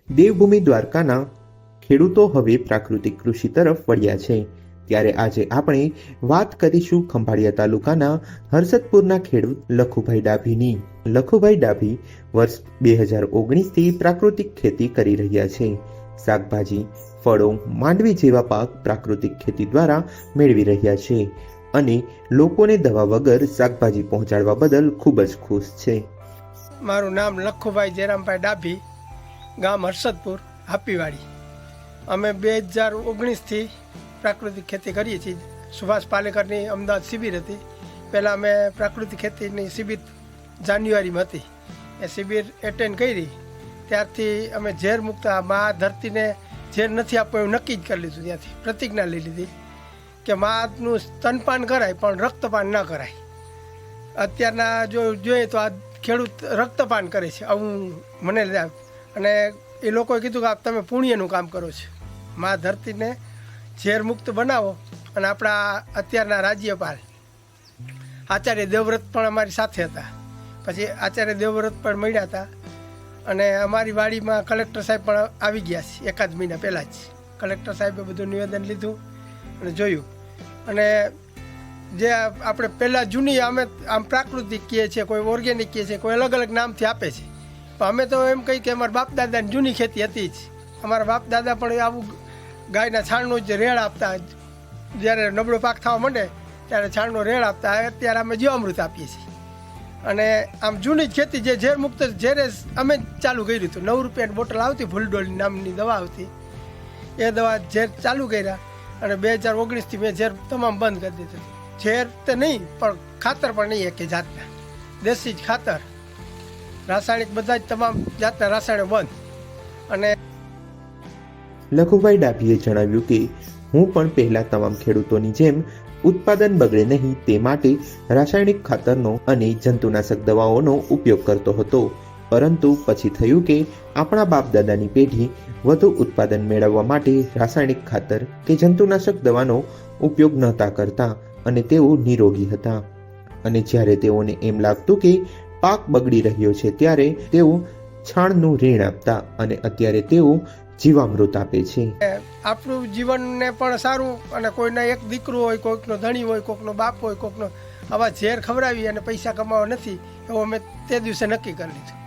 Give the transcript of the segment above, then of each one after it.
દેવભૂમિ દ્વારકાના ખેડૂતો હવે પ્રાકૃતિક કૃષિ તરફ વળ્યા છે, ત્યારે આજે આપણે વાત કરીશું ખંભાળિયા તાલુકાના હર્ષદપુરના ખેડૂત લખુભાઈ ડાભીની. લખુભાઈ ડાભી વર્ષ 2019થી પ્રાકૃતિક ખેતી કરી રહ્યા છે. શાકભાજી, ફળો, માંડવી જેવા પાક પ્રાકૃતિક ખેતી દ્વારા મેળવી રહ્યા છે અને લોકોને દવા વગર શાકભાજી પહોંચાડવા બદલ ખૂબ જ ખુશ છે. મારું નામ લખુભાઈ જેરામભાઈ ડાભી, ગામ હર્ષદપુર, હાપીવાડી. અમે 2019થી પ્રાકૃતિક ખેતી કરીએ છીએ. સુભાષ પાલેકરની અમદાવાદ શિબિર હતી. પહેલાં અમે પ્રાકૃતિક ખેતીની શિબિર જાન્યુઆરીમાં હતી. એ શિબિર એટેન્ડ કરી ત્યારથી અમે ઝેર મુક્ત મા ધરતીને ઝેર નથી આપવું એવું નક્કી જ કરી લીધું. ત્યાંથી પ્રતિજ્ઞા લઈ લીધી કે માનું સ્તનપાન કરાય પણ રક્તપાન ન કરાય. અત્યારના જો જોઈએ તો આ ખેડૂત રક્તપાન કરે છે આવું મને લાગે. અને એ લોકોએ કીધું કે તમે પુણ્યનું કામ કરો છો, મા ધરતીને ઝેર મુક્ત બનાવો. અને આપણા અત્યારના રાજ્યપાલ આચાર્ય દેવવ્રત પણ અમારી સાથે હતા. પછી આચાર્ય દેવવ્રત પણ મળ્યા હતા અને અમારી વાડીમાં કલેક્ટર સાહેબ પણ આવી ગયા છે. એકાદ મહિના પહેલાં જ કલેક્ટર સાહેબે બધું નિવેદન લીધું અને જોયું. અને જે આપણે પહેલાં જૂની અમે આમ પ્રાકૃતિક કહીએ છીએ, કોઈ ઓર્ગેનિક કહીએ છીએ, કોઈ અલગ અલગ નામથી આપે છે. પણ અમે તો એમ કહીએ કે અમારા બાપ દાદાની જૂની ખેતી હતી જ. અમારા બાપ દાદા પણ આવું ગાયના છાણનું જ રેડ આપતા. જ્યારે નબળો પાક થવા માંડે ત્યારે છાણનો રેડ આપતા. અત્યારે અમે જીવામૃત આપીએ છીએ. અને આમ જૂની જ ખેતી જે ઝેર મુક્ત ઝેરે અમે ચાલુ કર્યું હતું. 9 રૂપિયાની બોટલ આવતી, ફૂલડોલ નામની દવા આવતી. એ દવા ઝેર ચાલુ કર્યા અને 2019થી મેં ઝેર તમામ બંધ કરી દીધું. ઝેર તો નહીં પણ ખાતર પણ નહીં એક જાતના, દેશી જ ખાતર, રાસાયણિક બધા જ તમામ જાતના રાસાયણિક બંધ. અને લખુભાઈ ડાભીએ જણાવ્યું કે હું પણ પહેલા તમામ ખેડૂતોની જેમ ઉત્પાદન બગડે નહીં તે માટે રાસાયણિક ખાતરનો અને જંતુનાશક દવાઓનો ઉપયોગ કરતો હતો. પરંતુ પછી થયું કે આપણા બાપ દાદાની પેઢી વધુ ઉત્પાદન મેળવવા માટે રાસાયણિક ખાતર કે જંતુનાશક દવાનો ઉપયોગ નહોતા કરતા અને તેઓ નિરોગી હતા. અને જ્યારે તેઓને એમ લાગતું કે પાક બગડી રહ્યો છે ત્યારે તેઓ છાણનું ઋણ આપતા અને અત્યારે તેઓ જીવામૃત આપે છે. આપણું જીવનને પણ સારું. અને કોઈના એક દીકરો હોય, કોઈકનો ધણી હોય, કોઈકનો બાપ હોય, કોઈકનો આવા ઝેર ખવડાવી અને પૈસા કમાવા નથી એવું અમે તે દિવસે નક્કી કરી લીધું.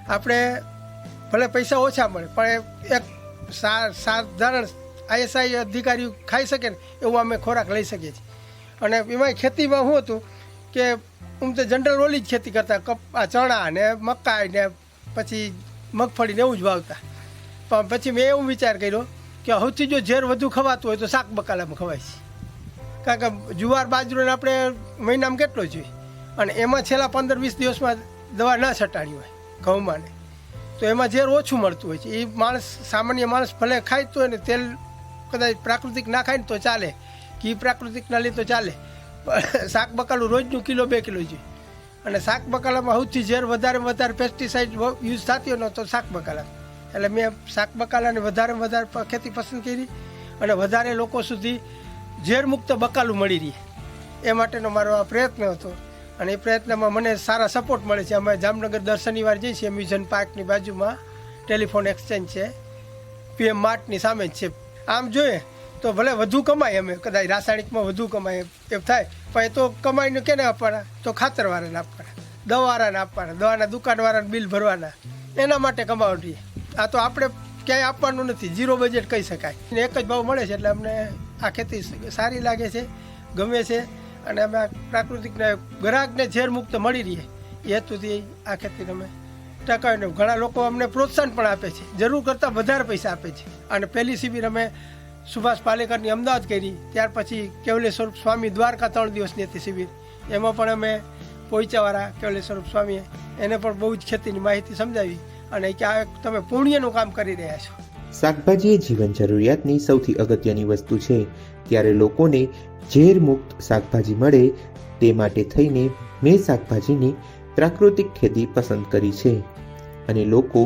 આપણે ભલે પૈસા ઓછા મળે પણ એક સાધારણ ISI અધિકારીઓ ખાઈ શકે ને એવું અમે ખોરાક લઈ શકીએ છીએ. અને એમાં ખેતીમાં શું હતું કે તો જનરલ ઓલી જ ખેતી કરતા, ચણા ને મકાઈ ને પછી મગફળી ને એવું જ વાવતા. પણ પછી મેં એવું વિચાર કર્યો કે સૌથી જો ઝેર વધુ ખવાતું હોય તો શાક બકાલામાં ખવાય છે. કારણ કે જુવાર બાજરોને આપણે મહિનામાં કેટલો જોઈએ અને એમાં છેલ્લા 15-20 દિવસમાં દવા ના છટાણી હોય ઘઉંમાં ને, તો એમાં ઝેર ઓછું મળતું હોય છે. એ માણસ, સામાન્ય માણસ ભલે ખાય હોય ને તેલ કદાચ પ્રાકૃતિક ના ખાય ને તો ચાલે, ઘી પ્રાકૃતિક ના લે તો ચાલે, પણ શાક બકાલું રોજનું 1-2 કિલો જોઈએ. અને શાક બકાલામાં સૌથી ઝેર વધારે પેસ્ટિસાઇડ યુઝ થતી હોય ને તો શાક બકાલા. એટલે મેં શાક બકાલાને વધારે ખેતી પસંદ કરી અને વધારે લોકો સુધી ઝેર મુક્ત બકાલું મળી રહે એ માટેનો મારો આ પ્રયત્ન હતો. અને એ પ્રયત્નમાં મને સારા સપોર્ટ મળે છે. અમે જામનગર દર શનિવાર જઈએ છીએ. મ્યુઝિયમ પાર્કની બાજુમાં ટેલિફોન એક્સચેન્જ છે, PM માર્ટની સામે જ છે. આમ જોઈએ તો ભલે વધુ કમાય, અમે કદાચ રાસાયણિકમાં વધુ કમાય એમ થાય, પણ એ તો કમાઈને કેને આપવાના? તો ખાતરવાળાને આપવાના, દવાવાળાને આપવાના, દવાના દુકાનવાળાને બિલ ભરવાના, એના માટે કમાવવાની. આ તો આપણે ક્યાંય આપવાનું નથી, 0 બજેટ કહી શકાય. એક જ ભાવ મળે છે એટલે અમને આ ખેતી સારી લાગે છે, ગમે છે. અને અમે પ્રાકૃતિકના ગ્રાહકને ઝેર મુક્ત મળી રહીએ એ હેતુથી આ ખેતીને અમે ટકાવીને ઘણા લોકો અમને પ્રોત્સાહન પણ આપે છે, જરૂર કરતાં વધારે પૈસા આપે છે. અને પહેલી શિબિર અમે સુભાષ પાલેકરની અમદાવાદ કરી, ત્યાર પછી કેવલેશ્વર સ્વામી દ્વારકા 3 દિવસની હતી શિબિર. એમાં પણ અમે પોઈચાવાળા કેવલેશ્વર સ્વામીએ એને પણ બહુ જ ખેતીની માહિતી સમજાવી અને કે આ તમે પુણ્યનું કામ કરી રહ્યા છો. શાકભાજી એ જીવન જરૂરિયાતની સૌથી અગત્યની વસ્તુ છે, ત્યારે લોકોને ઝેર મુક્ત શાકભાજી મળે તે માટે થઈને મેં શાકભાજીની પ્રાકૃતિક ખેતી પસંદ કરી છે અને લોકો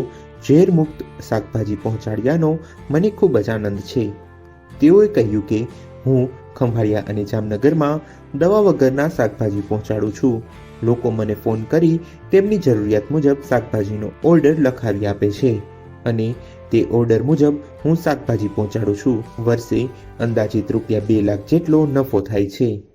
ઝેર મુક્ત શાકભાજી પહોંચાડ્યાનો મને ખૂબ જ આનંદ છે. તેઓએ કહ્યું કે હું ખંભાળિયા અને જામનગરમાં દવા વગરના શાકભાજી પહોંચાડું છું. લોકો મને ફોન કરી તેમની જરૂરિયાત મુજબ શાકભાજીનો ઓર્ડર લખાવી આપે છે અને તે ઓર્ડર મુજબ હું શાકભાજી પહોંચાડું છું. વર્ષે અંદાજિત ₹2 લાખ જેટલો નફો થાય છે.